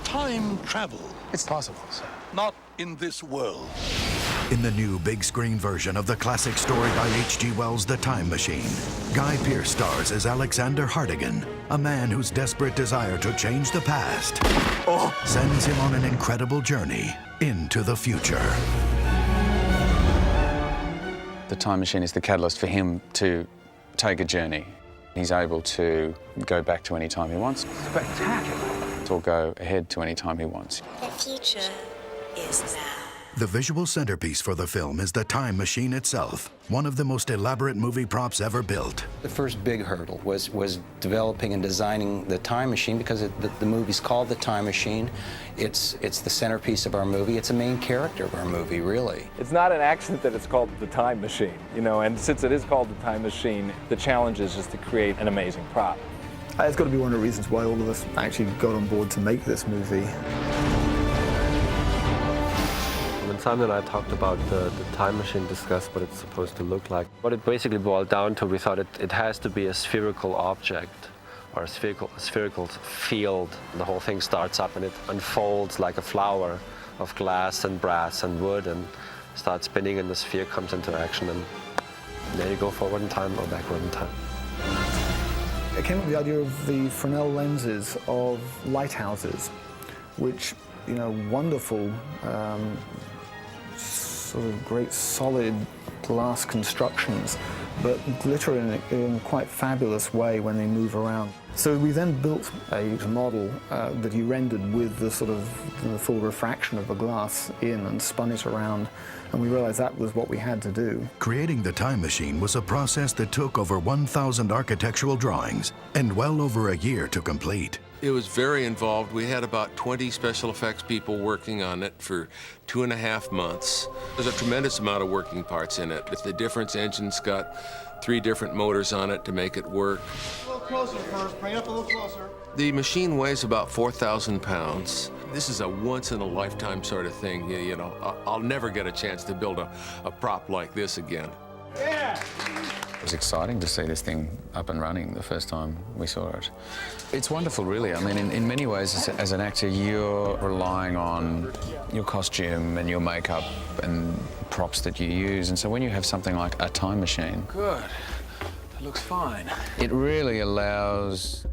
time travel. It's possible, sir. Not in this world. In the new big screen version of the classic story by H.G. Wells' The Time Machine, Guy Pearce stars as Alexander Hartigan, a man whose desperate desire to change the past sends him on an incredible journey into the future. The time machine is the catalyst for him to take a journey. He's able to go back to any time he wants. Spectacular. Or go ahead to any time he wants. The future is now. The visual centerpiece for the film is the time machine itself, one of the most elaborate movie props ever built. The first big hurdle was developing and designing the time machine, because the movie's called The Time Machine. It's the centerpiece of our movie. It's a main character of our movie, really. It's not an accident that it's called The Time Machine, you know, and since it is called The Time Machine, the challenge is just to create an amazing prop. It's got to be one of the reasons why all of us actually got on board to make this movie. When Simon and I talked about the time machine, discussed what it's supposed to look like, what it basically boiled down to, we thought it has to be a spherical object or a spherical field. The whole thing starts up and it unfolds like a flower of glass and brass and wood and starts spinning, and the sphere comes into action, and there you go, forward in time or backward in time. I came up with the idea of the Fresnel lenses of lighthouses, which, you know, wonderful, sort of great solid glass constructions, but glitter in a quite fabulous way when they move around. So we then built a model that he rendered with the sort of the full refraction of the glass in and spun it around, and we realized that was what we had to do. Creating the time machine was a process that took over 1,000 architectural drawings and well over a year to complete. It was very involved. We had about 20 special effects people working on it for 2.5 months. There's a tremendous amount of working parts in it. The difference engine's got 3 different motors on it to make it work. A little closer first, bring it up a little closer. The machine weighs about 4,000 pounds. This is a once-in-a-lifetime sort of thing. You know, I'll never get a chance to build a prop like this again. Yeah! It was exciting to see this thing up and running the first time we saw it. It's wonderful, really. I mean, in many ways, as an actor, you're relying on your costume and your makeup and props that you use. And so when you have something like a time machine... Good. That looks fine. It really allows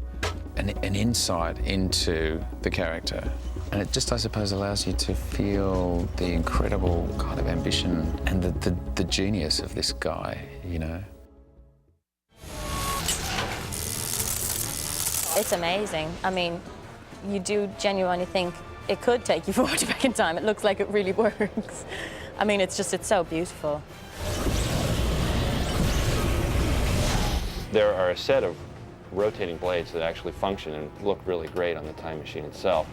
an insight into the character. And it just, I suppose, allows you to feel the incredible kind of ambition and the genius of this guy, you know. It's amazing. I mean, you do genuinely think it could take you forward back in time. It looks like it really works. I mean, it's so beautiful. There are a set of rotating blades that actually function and look really great on the time machine itself.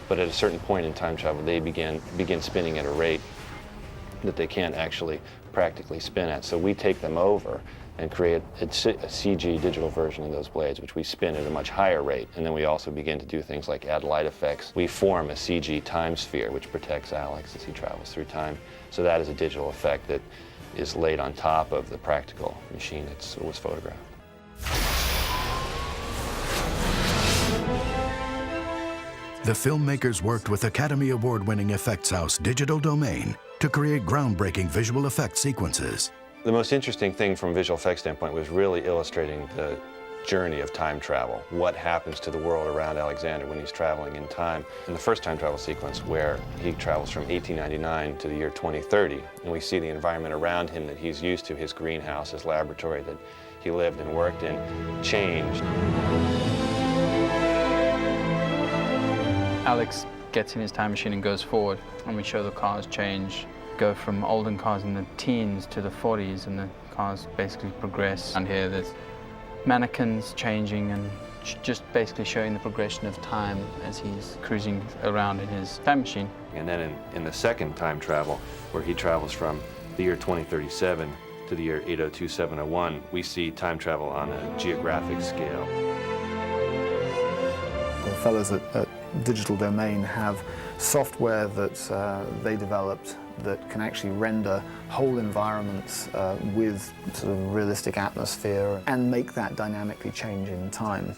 But at a certain point in time travel, they begin spinning at a rate that they can't actually practically spin at. So we take them over and create a CG digital version of those blades, which we spin at a much higher rate. And then we also begin to do things like add light effects. We form a CG time sphere, which protects Alex as he travels through time. So that is a digital effect that is laid on top of the practical machine that was photographed. The filmmakers worked with Academy Award-winning effects house Digital Domain to create groundbreaking visual effects sequences. The most interesting thing from a visual effects standpoint was really illustrating the journey of time travel. What happens to the world around Alexander when he's traveling in time. In the first time travel sequence, where he travels from 1899 to the year 2030, and we see the environment around him that he's used to, his greenhouse, his laboratory that he lived and worked in, changed. Alex gets in his time machine and goes forward, and we show the cars change, go from olden cars in the teens to the 40s, and the cars basically progress. And here there's mannequins changing and just basically showing the progression of time as he's cruising around in his time machine. And then in the second time travel, where he travels from the year 2037 to the year 802701, we see time travel on a geographic scale. The fellows at Digital Domain have software that they developed that can actually render whole environments with sort of realistic atmosphere and make that dynamically change in time.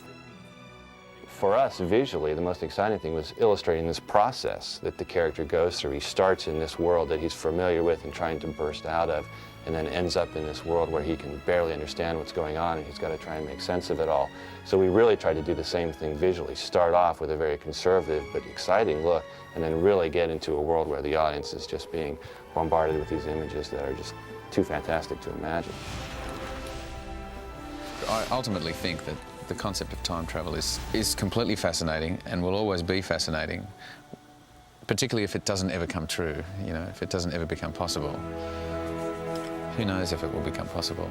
For us, visually, the most exciting thing was illustrating this process that the character goes through. He starts in this world that he's familiar with and trying to burst out of, and then ends up in this world where he can barely understand what's going on, and he's got to try and make sense of it all. So we really tried to do the same thing visually. Start off with a very conservative but exciting look, and then really get into a world where the audience is just being bombarded with these images that are just too fantastic to imagine. I ultimately think that the concept of time travel is completely fascinating and will always be fascinating, particularly if it doesn't ever come true, you know, if it doesn't ever become possible. Who knows if it will become possible?